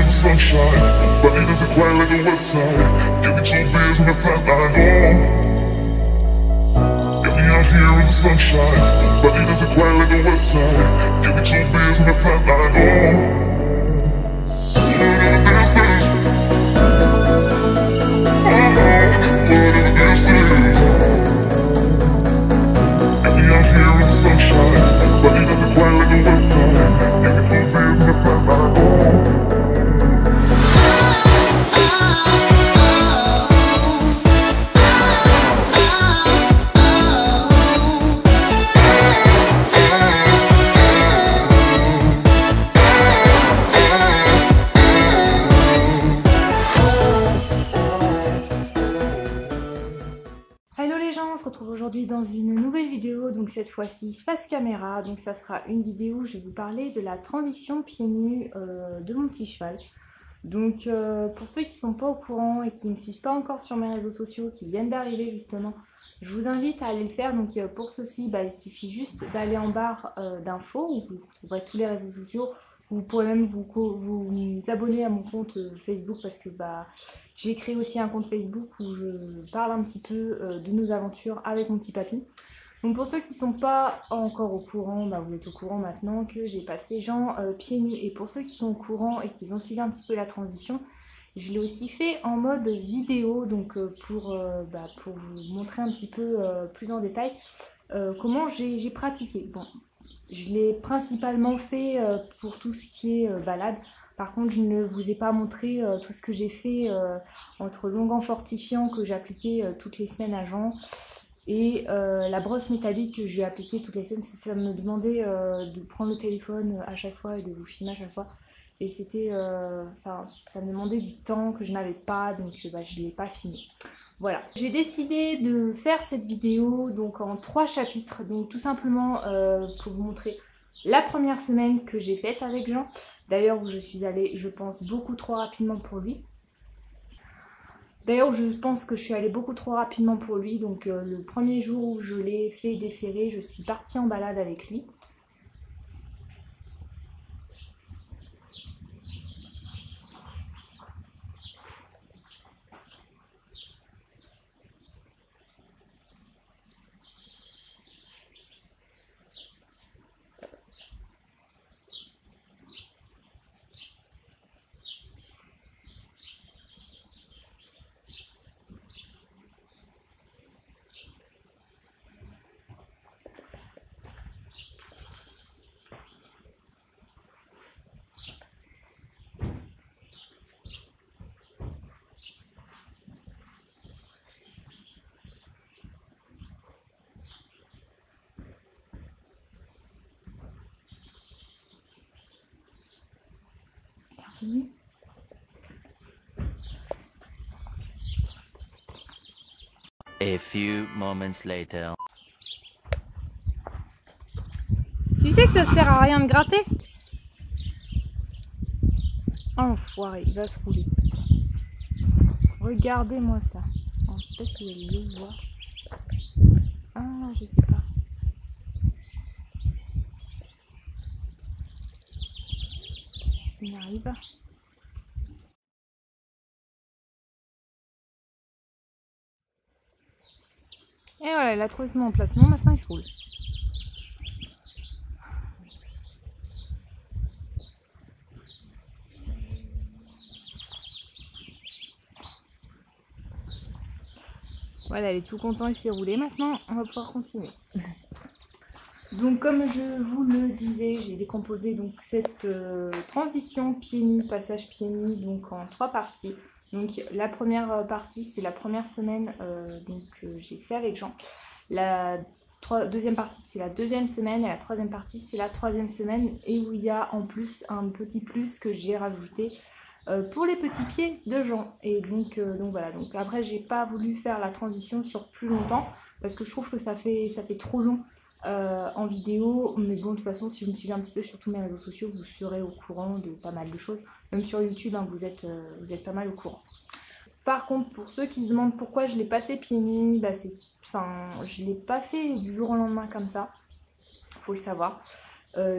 the sunshine. Body doesn't cry like the west side. Give me 2 beers and a flat line home. Get me out here in the sunshine. Body doesn't cry like the west side. Give me 2 beers and a flat line home. Whatever this is. Whatever this is. Get me out here in the sunshine. Body doesn't cry like the west side. Give me 2 beers and a flat line home. Hello les gens, on se retrouve aujourd'hui dans une nouvelle vidéo, donc cette fois-ci face caméra. Donc ça sera une vidéo où je vais vous parler de la transition pieds nus de mon petit cheval. Donc pour ceux qui sont pas au courant et qui ne me suivent pas encore sur mes réseaux sociaux, qui viennent d'arriver justement, je vous invite à aller le faire. Donc pour ceci, il suffit juste d'aller en barre d'infos où vous trouverez tous les réseaux sociaux. Vous pourrez même vous abonner à mon compte Facebook parce que j'ai créé aussi un compte Facebook où je parle un petit peu de nos aventures avec mon petit papy. Donc pour ceux qui ne sont pas encore au courant, vous êtes au courant maintenant que j'ai passé Jean pieds nus. Et pour ceux qui sont au courant et qui ont suivi un petit peu la transition, je l'ai aussi fait en mode vidéo, donc pour vous montrer un petit peu plus en détail comment j'ai pratiqué. Bon, je l'ai principalement fait pour tout ce qui est balade. Par contre, je ne vous ai pas montré tout ce que j'ai fait entre l'onguent fortifiant que j'appliquais toutes les semaines à Jean et la brosse métallique que je lui ai appliquée toutes les semaines. Ça me demandait de prendre le téléphone à chaque fois et de vous filmer à chaque fois. Et c'était, ça me demandait du temps que je n'avais pas, donc je ne l'ai pas filmé. Voilà, j'ai décidé de faire cette vidéo donc en 3 chapitres, donc tout simplement pour vous montrer la première semaine que j'ai faite avec Jean. D'ailleurs où je suis allée, je pense, beaucoup trop rapidement pour lui. D'ailleurs, je pense que je suis allée beaucoup trop rapidement pour lui. Donc le premier jour où je l'ai fait déférer, je suis partie en balade avec lui. A few moments later. Tu sais que ça sert à rien de gratter? Oh l'enfoiré, il va se rouler. Regardez-moi ça. Oh, peut-être que vous allez le voir. Ah, je sais pas. Il arrive. Et voilà, il a trouvé son emplacement, maintenant il se roule. Voilà, il est tout content, il s'est roulé. Maintenant, on va pouvoir continuer. Donc comme je vous le disais, j'ai décomposé donc cette transition pieds nus, passage pieds nus, donc en 3 parties. Donc la première partie, c'est la première semaine que j'ai fait avec Jean. La deuxième partie, c'est la deuxième semaine. Et la troisième partie, c'est la troisième semaine. Et où il y a en plus un petit plus que j'ai rajouté pour les petits pieds de Jean. Et donc voilà. Donc après, j'ai pas voulu faire la transition sur plus longtemps parce que je trouve que ça fait trop long en vidéo. Mais bon, de toute façon, si vous me suivez un petit peu sur tous mes réseaux sociaux, vous serez au courant de pas mal de choses. Même sur YouTube, vous êtes pas mal au courant. Par contre, pour ceux qui se demandent pourquoi je l'ai passé pieds nus, je l'ai pas fait du jour au lendemain comme ça, faut le savoir.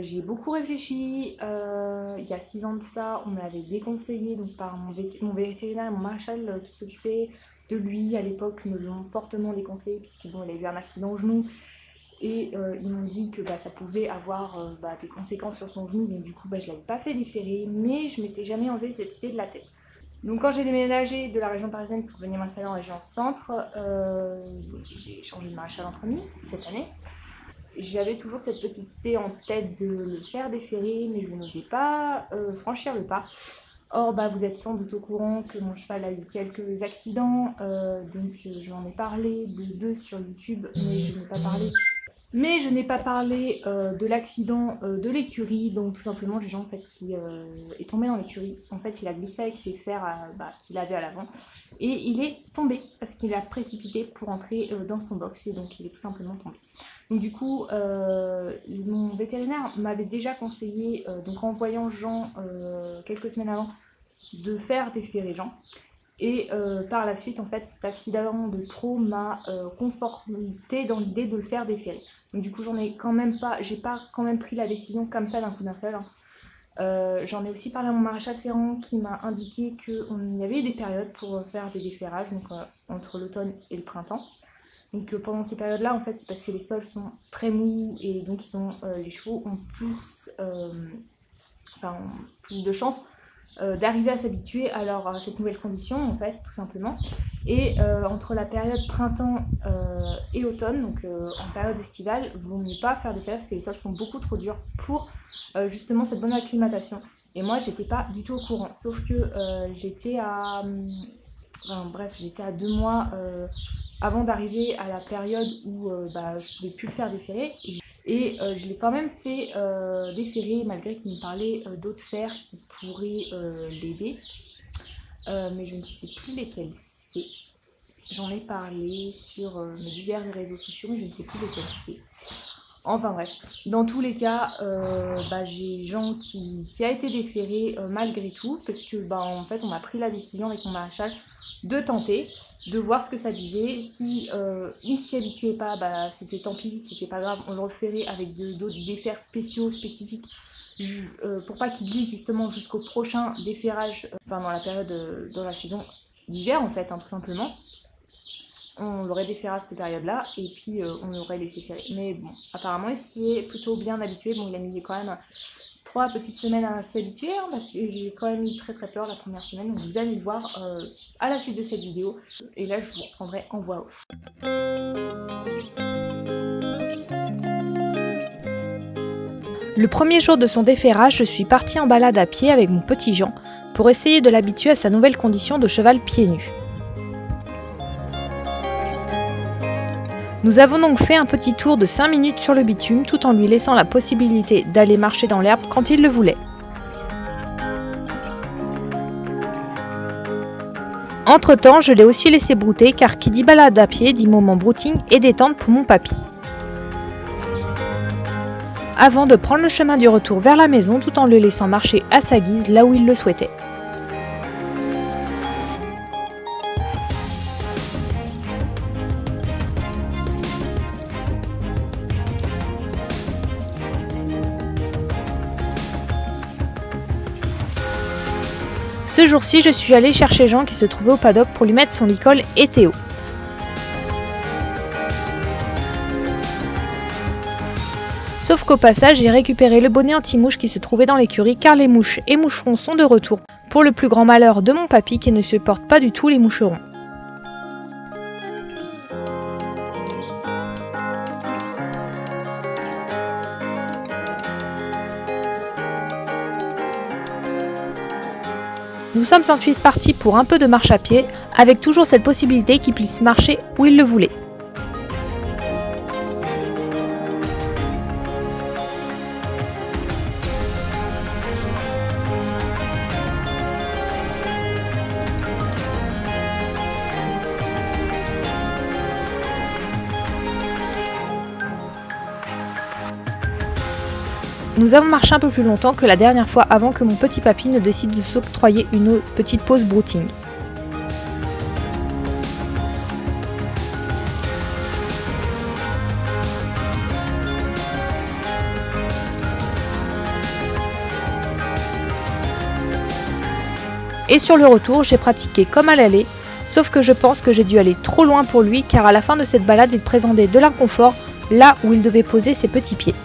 J'ai beaucoup réfléchi. Il y a 6 ans de ça, on me l'avait déconseillé donc par mon vétérinaire et mon maréchal qui s'occupait de lui à l'époque me l'ont fortement déconseillé puisque bon, il a eu un accident au genou et ils m'ont dit que ça pouvait avoir des conséquences sur son genou, donc du coup je l'avais pas fait déférer, mais je m'étais jamais enlevé cette idée de la tête. Donc quand j'ai déménagé de la région parisienne pour venir m'installer en région centre, j'ai changé de maréchal entre mi cette année. J'avais toujours cette petite idée en tête de le faire déférer, mais je n'osais pas franchir le pas. Or, vous êtes sans doute au courant que mon cheval a eu quelques accidents, donc j'en ai parlé de 2 sur YouTube, mais je n'ai pas parlé de l'accident de l'écurie. Donc tout simplement, j'ai en fait qui est tombé dans l'écurie. En fait, il a glissé avec ses fers qu'il avait à l'avant et il est tombé parce qu'il a précipité pour entrer dans son box et donc il est tout simplement tombé. Donc du coup, mon vétérinaire m'avait déjà conseillé, donc en voyant Jean quelques semaines avant, de faire déférer Jean. Et par la suite, en fait, cet accident de trop m'a conforté dans l'idée de le faire déférer. Donc du coup, j'ai pas quand même pris la décision comme ça d'un coup d'un seul. J'en ai aussi parlé à mon maréchal Ferrand qui m'a indiqué qu'il y avait des périodes pour faire des déferrages, donc entre l'automne et le printemps. Donc pendant ces périodes-là, en fait, c'est parce que les sols sont très mous et donc les chevaux ont plus de chances d'arriver à s'habituer à cette nouvelle condition, en fait, tout simplement. Et entre la période printemps et automne, donc en période estivale, il vaut mieux pas faire des déferrage parce que les sols sont beaucoup trop durs pour justement cette bonne acclimatation. Et moi, j'étais pas du tout au courant, sauf que j'étais à 2 mois avant d'arriver à la période où je pouvais plus le faire déférer. Et je l'ai quand même fait déférer malgré qu'il me parlait d'autres fers qui pourraient l'aider. Mais je ne sais plus lesquels c'est. J'en ai parlé sur mes divers réseaux sociaux, mais je ne sais plus lesquels c'est. Enfin bref, dans tous les cas, j'ai Jean qui a été déféré malgré tout, parce que en fait on a pris la décision avec mon maréchal de tenter, de voir ce que ça disait. Si il ne s'y habituait pas, c'était tant pis, c'était pas grave, on le referait avec d'autres défers spécifiques pour pas qu'il glisse justement jusqu'au prochain déferrage, dans la saison d'hiver en fait, tout simplement. On l'aurait déferré à cette période-là et puis on l'aurait laissé ferrer. Mais bon, apparemment il s'y est plutôt bien habitué. Bon, il a mis quand même 3 petites semaines à s'y habituer, parce que j'ai quand même eu très peur la première semaine. Donc vous allez le voir à la suite de cette vidéo. Et là, je vous reprendrai en voix off. Le premier jour de son déferrage, je suis partie en balade à pied avec mon petit Jean pour essayer de l'habituer à sa nouvelle condition de cheval pieds nus. Nous avons donc fait un petit tour de 5 minutes sur le bitume tout en lui laissant la possibilité d'aller marcher dans l'herbe quand il le voulait. Entre-temps, je l'ai aussi laissé brouter car qui dit balade à pied dit moment brouting et détente pour mon papy. Avant de prendre le chemin du retour vers la maison tout en le laissant marcher à sa guise là où il le souhaitait. Ce jour-ci, je suis allée chercher Jean qui se trouvait au paddock pour lui mettre son licol et Théo. Sauf qu'au passage, j'ai récupéré le bonnet anti-mouche qui se trouvait dans l'écurie car les mouches et moucherons sont de retour pour le plus grand malheur de mon papy qui ne supporte pas du tout les moucherons. Nous sommes ensuite partis pour un peu de marche à pied, avec toujours cette possibilité qu'il puisse marcher où il le voulait. Nous avons marché un peu plus longtemps que la dernière fois avant que mon petit papy ne décide de s'octroyer une petite pause brouting. Et sur le retour, j'ai pratiqué comme à l'aller, sauf que je pense que j'ai dû aller trop loin pour lui car à la fin de cette balade, il présentait de l'inconfort là où il devait poser ses petits pieds.